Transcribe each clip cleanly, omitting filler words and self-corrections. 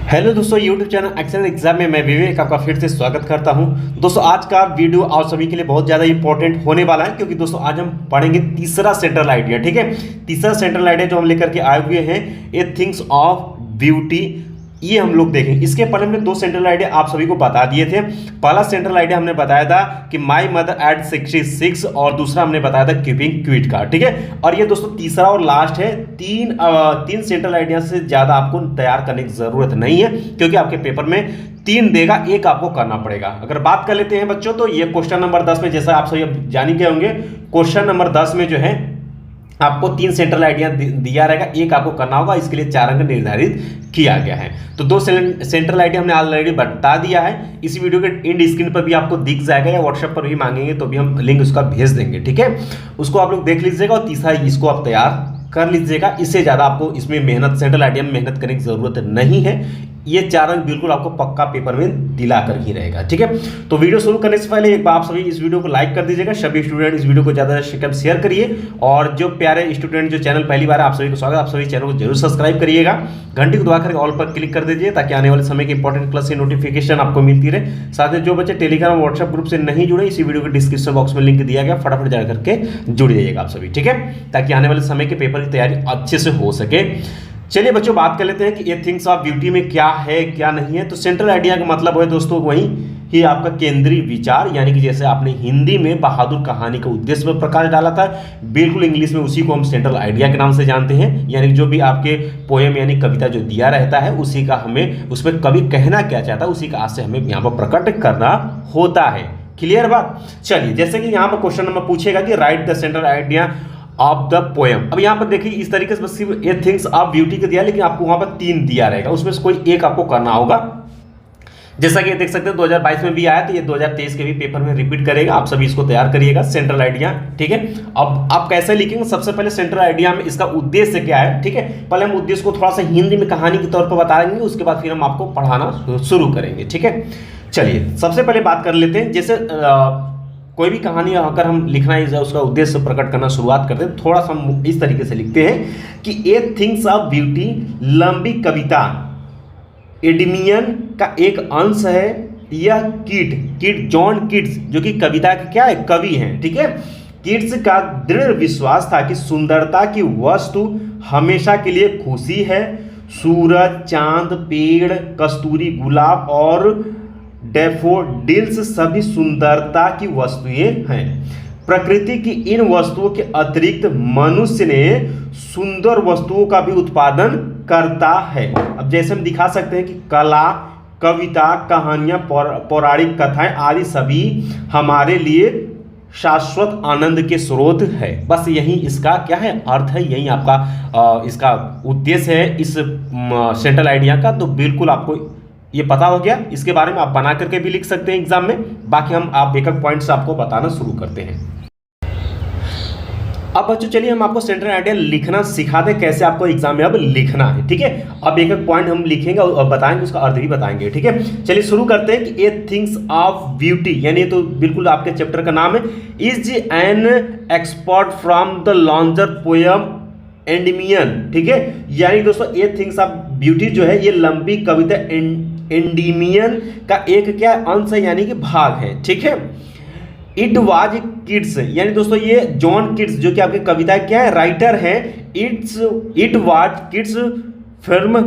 Hello दोस्तों, YouTube channel Excel exam में मैं विवेक आपका फिर से स्वागत करता हूं। दोस्तों आज का वीडियो आप सभी के लिए बहुत ज़्यादा इंपॉर्टेंट होने वाला है, क्योंकि दोस्तों आज हम पढ़ेंगे तीसरा सेंट्रल आइडिया। ठीक है, तीसरा सेंट्रल आइडिया जो हम लेकर के आए हुए हैं, ए थिंग्स ऑफ ब्यूटी, ये हम लोग देखेंगे। इसके पहले हमने दो सेंट्रल आइडिया आप सभी को बता दिए थे। पहला सेंट्रल आइडिया हमने बताया था कि माय मदर एट 66 और दूसरा हमने बताया था कीपिंग क्विट का। ठीक है, और ये दोस्तों तीसरा और लास्ट है। तीन सेंट्रल आइडिया से ज्यादा आपको तैयार करने की जरूरत नहीं है, क्योंकि आपके पेपर में तीन देगा, एक आपको करना पड़ेगा। अगर बात कर लेते हैं बच्चों, तो ये क्वेश्चन नंबर 10 में, जैसा आप सभी जान ही गए होंगे, क्वेश्चन नंबर 10 में जो है आपको तीन सेंट्रल आइडिया दिया रहेगा, एक आपको करना होगा। इसके लिए 4 अंक निर्धारित किया गया है। तो दो सेंट्रल आइडिया हमने ऑलरेडी बता दिया है। इसी वीडियो के एंड स्क्रीन पर भी आपको दिख जाएगा, या व्हाट्सएप पर भी मांगेंगे तो भी हम लिंक उसका भेज देंगे। ठीक है, उसको आप लोग देख लीजिएगा और तीसरा इसको आप तैयार कर लीजिएगा। इससे ज़्यादा आपको इसमें मेहनत, सेंट्रल आइडिया में मेहनत करने की ज़रूरत नहीं है। ये 4 अंक बिल्कुल आपको पक्का पेपर में दिला कर ही रहेगा। ठीक है, तो वीडियो शुरू करने से पहले एक बार आप सभी इस वीडियो को लाइक कर दीजिएगा। सभी स्टूडेंट इस वीडियो को ज़्यादा से कम शेयर करिए, और जो प्यारे स्टूडेंट जो चैनल पहली बार, आप सभी को स्वागत, आप सभी चैनल को जरूर सब्सक्राइब करिएगा। घंटी को दबाकर ऑल पर क्लिक कर दीजिए, ताकि आने वाले समय की इंपॉर्टेंट क्लास की नोटिफिकेशन आपको मिलती रहे। साथ ही जो बच्चे टेलीग्राम व्हाट्सएप ग्रुप से नहीं जुड़े, इसी वीडियो के डिस्क्रिप्शन बॉक्स में लिंक दिया गया, फटाफट जा करके जुड़ जाइएगा आप सभी। ठीक है, ताकि आने वाले समय के पेपर की तैयारी अच्छे से हो सके। चलिए बच्चों, बात कर लेते हैं कि ये थिंग्स ऑफ ब्यूटी में क्या है क्या नहीं है। तो सेंट्रल आइडिया का मतलब है दोस्तों वही कि आपका केंद्रीय विचार, यानी कि जैसे आपने हिंदी में बहादुर कहानी का उद्देश्य में प्रकाश डाला था, बिल्कुल इंग्लिश में उसी को हम सेंट्रल आइडिया के नाम से जानते हैं। यानी जो भी आपके पोएम यानी कविता जो दिया रहता है, उसी का हमें, उसमें कवि कहना क्या चाहता है, उसी का आज से हमें यहाँ पर प्रकट करना होता है। क्लियर बात। चलिए, जैसे कि यहाँ पर क्वेश्चन नंबर पूछेगा कि right the central idea of the poem. अब यहाँ पर देखिए इस तरीके से बस सिर्फ ए थिंग्स ऑफ ब्यूटी का दिया, लेकिन आपको वहां पर 3 दिया रहेगा, उसमें से कोई एक आपको करना होगा। जैसा कि देख सकते हैं 2022 में भी आया, तो ये 2023 के भी पेपर में रिपीट करेगा। आप सभी इसको तैयार करिएगा, सेंट्रल आइडिया। ठीक है, अब आप कैसे लिखेंगे, सबसे पहले सेंट्रल आइडिया में इसका उद्देश्य क्या है। ठीक है, पहले हम उद्देश्य को थोड़ा सा हिंदी में कहानी के तौर पर बताएंगे, उसके बाद फिर हम आपको पढ़ाना शुरू करेंगे। ठीक है, चलिए सबसे पहले बात कर लेते हैं। जैसे कोई भी कहानी अगर हम लिखना है, उसका उद्देश्य प्रकट करना शुरुआत करते हैं, थोड़ा सा हम इस तरीके से लिखते हैं कि ए थिंग्स ऑफ ब्यूटी लंबी कविता एडमियन का एक अंश है। यह कीट जॉन कीट्स, जो कि कविता के क्या है, कवि हैं। ठीक है, कीट्स का दृढ़ विश्वास था कि सुंदरता की वस्तु हमेशा के लिए खुशी है। सूरज, चांद, पेड़, कस्तूरी, गुलाब और डैफोडिल्स सभी सुंदरता की वस्तुएं हैं। प्रकृति की इन वस्तुओं के अतिरिक्त मनुष्य ने सुंदर वस्तुओं का भी उत्पादन करता है। अब जैसे हम दिखा सकते हैं कि कला, कविता, कहानियां, पौराणिक कथाएं आदि सभी हमारे लिए शाश्वत आनंद के स्रोत है। बस यही इसका क्या है, अर्थ है, यही आपका इसका उद्देश्य है इस सेंट्रल आइडिया का। तो बिल्कुल आपको ये पता हो गया। इसके बारे में आप बना करके भी लिख सकते हैं एग्जाम में। बाकी हम आप एक पॉइंट्स आपको बताना शुरू करते हैं। अब बच्चों चलिए हम आपको सेंट्रल आइडिया लिखना सिखा दें, कैसे आपको एग्जाम में अब लिखना है। ठीक है, अब एक पॉइंट हम लिखेंगे और बताएंगे, उसका अर्थ भी बताएंगे। ठीक है, चलिए शुरू करते हैं कि ए थिंग्स ऑफ ब्यूटी, यानी तो बिल्कुल आपके चैप्टर का नाम है, is an expert from the longer poem Endymion. ठीक है, यानी दोस्तों ए थिंग्स ऑफ ब्यूटी जो है, ये लंबी कविता एंडमियन का एक क्या अंश है, यानी कि भाग है। ठीक है, इट वाज किड्स, यानी दोस्तों ये जॉन किड्स, जो कि आपकी कविता क्या है, राइटर है। It was kids firm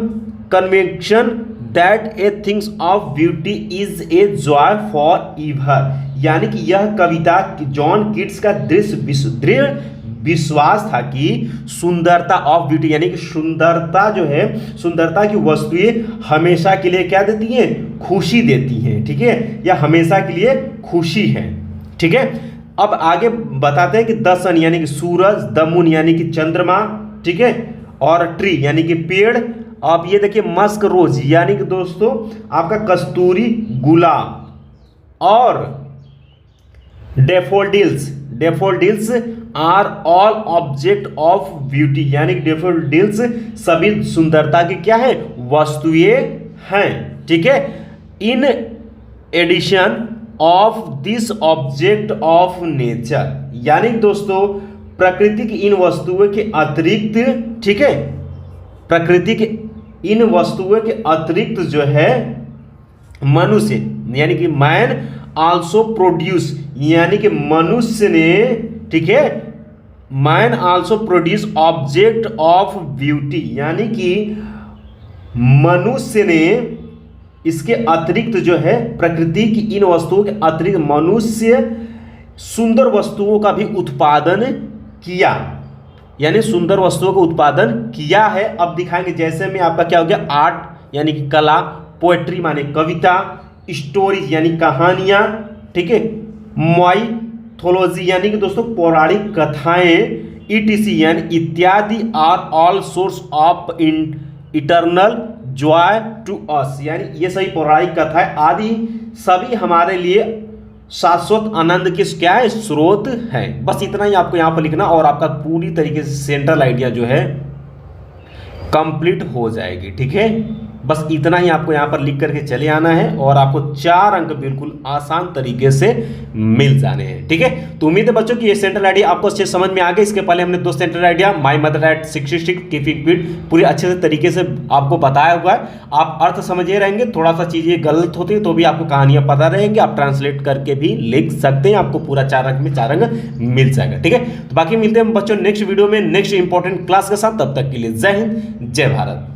conviction that A things of beauty is a joy for ever, यानी कि यह कविता जॉन किड्स का दृढ़ विश्वास था कि सुंदरता ऑफ ब्यूटी, यानी कि सुंदरता जो है, सुंदरता की वस्तुएं हमेशा के लिए क्या देती हैं, खुशी देती हैं। ठीक है, या हमेशा के लिए खुशी है। ठीक है, अब आगे बताते हैं कि द सन, यानी कि सूरज, द मून, यानी कि चंद्रमा। ठीक है, और ट्री, यानी कि पेड़। अब ये देखिए मस्क रोज, यानी कि दोस्तों आपका कस्तूरी गुलाब, और daffodils are all object of beauty, यानी कि डेफोडिल्स सभी सुंदरता की क्या है, वस्तुएं हैं। ठीक है, in addition of this object of nature, यानी दोस्तों प्रकृति की इन वस्तुओं के अतिरिक्त, ठीक है, प्रकृति के इन वस्तुओं के अतिरिक्त जो है मनुष्य, यानी कि मैन आल्सो प्रोड्यूस, यानी कि मनुष्य ने, ठीक है, man also produce object of beauty, यानी कि मनुष्य ने इसके अतिरिक्त जो है प्रकृति की इन वस्तुओं के अतिरिक्त मनुष्य सुंदर वस्तुओं का भी उत्पादन किया, यानी सुंदर वस्तुओं का उत्पादन किया है। अब दिखाएंगे जैसे में आपका क्या हो गया, आर्ट यानी कि कला, पोएट्री माने कविता, स्टोरीज यानी कहानियां, ठीक है, माइथोलॉजी यानी कि दोस्तों पौराणिक कथाएं, ईटीसी यानी इत्यादि, are all source of eternal joy to us, यानी ये सभी पौराणिक कथाएं आदि सभी हमारे लिए शाश्वत आनंद के क्या है, स्रोत है। बस इतना ही आपको यहाँ पर लिखना और आपका पूरी तरीके से सेंट्रल आइडिया जो है कंप्लीट हो जाएगी, ठीक है। बस इतना ही आपको यहाँ पर लिख करके चले आना है और आपको 4 अंक बिल्कुल आसान तरीके से मिल जाने हैं, ठीक है। तो उम्मीद है बच्चों कि ये सेंट्रल आइडिया आपको अच्छे समझ में आ गए। इसके पहले हमने 2 central idea, my mother eight 66 keeping fit पूरी अच्छे से तरीके से आपको बताया हुआ है। आप अर्थ समझे रहेंगे, थोड़ा सा चीज़ें गलत होती है तो भी आपको कहानियाँ पता रहेंगी, आप ट्रांसलेट करके भी लिख सकते हैं, आपको पूरा 4 अंक में 4 अंक मिल जाएगा, ठीक है। तो बाकी मिलते हैं बच्चों नेक्स्ट वीडियो में नेक्स्ट इंपॉर्टेंट क्लास के साथ, तब तक के लिए जय हिंद, जय भारत।